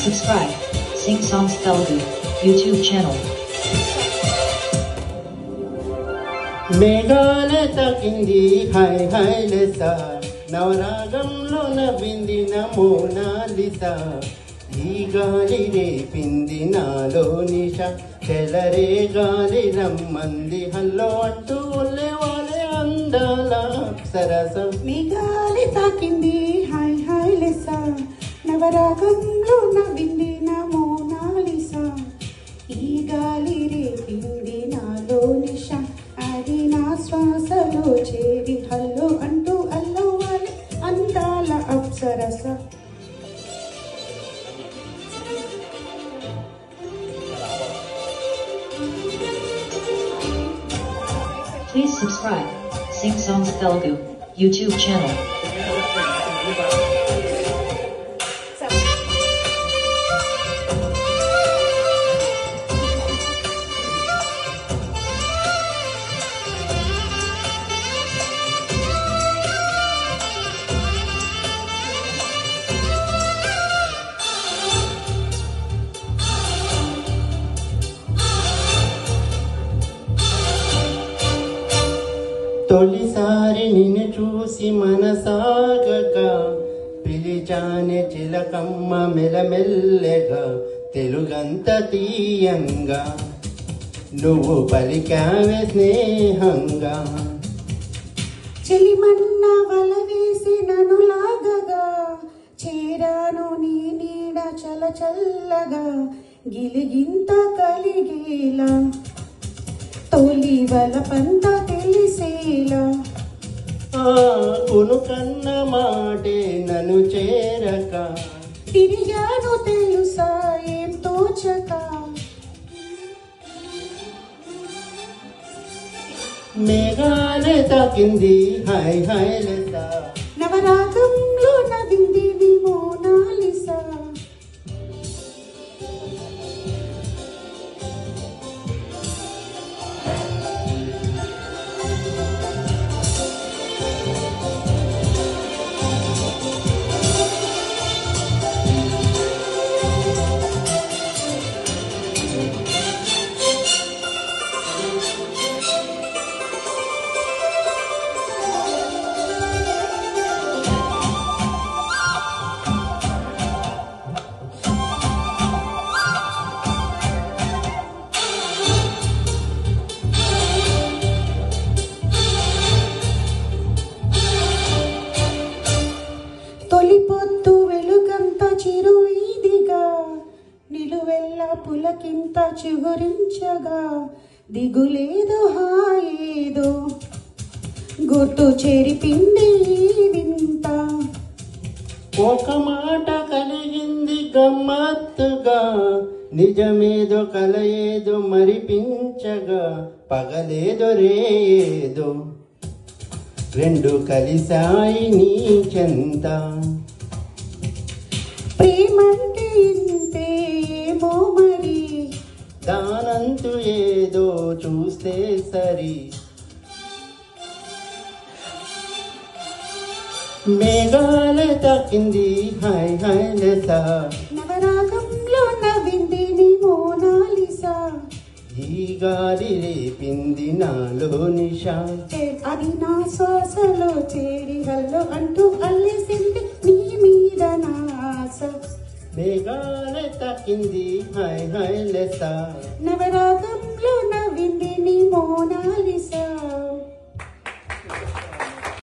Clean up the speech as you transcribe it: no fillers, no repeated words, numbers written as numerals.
subscribe Sing Songs Telugu YouTube channel. మేఘాలే తాకింది high high లెసా నవరాగంలో నవ్వింది Mona Lisa ఈ గాలి రేపింది నాలో నిష చెలరే గాలి రమ్మంది హల్లో అంటూ వాళ్ళే అందాల అప్సరసం మేఘాలే తాకింది హై హై లెసా నవరాగంలో నవ్వింది మోనాలిసా ఈ గాలి రేపింది నాలో నిష అది నా శ్వాసలో చేరి హల్లో అంటూ అల్లో వాలి అందాల అప్సరస. Please subscribe Sing Songs Telugu YouTube channel. తొలిసారి నిన్ను చూసి మనసాగగా పిలిచానే చిలకమ్మ మెలమెల్లగా తెలుగంత తీయంగా నువ్వు పలికావే స్నేహంగా చెలిమన్న వల వేసి నన్ను లాగగా చేరాను నీ నీడ చల చల్లగా గిలిగింత కలిగేలా తొలి వల పంత తెలిసేలా కును కన్న మాటే నన్ను చేరక తిరిగాను తెలుసా ఏం తోచక మేఘాలే తాకింది హై హై లెసా నవరాగంలో నవ్వింది మోనాలిసా. తొలిపొద్దు వెలుగంత చిరు ఇదిగా నిలువెల్ల పులకింత చిగురించగా దిగులేదో హాయేదో గుర్తు చెరిపింది వింత ఒక మాట కలిగింది గమ్మత్తుగా నిజమేదో కల ఏదో మరిపించగా పగలేదో రేదో రెండు కలిసాయి నీ చెంత ప్రేమంటే ఇంతే ఏమో మరి దానంతు ఏదో చూస్తే సరి మేఘాలే తాకింది హై హై లెసా నవరాగంలో నవ్వింది మోనాలిసా ఈ గాలి రేపింది నాలో నిషా అది నా శ్వాసలో చేరి హల్లో అంటూ అల్లేసింది నీ మీద నా ఆశ. మేఘాలే తాకింది హై హై లెసా నవరాగం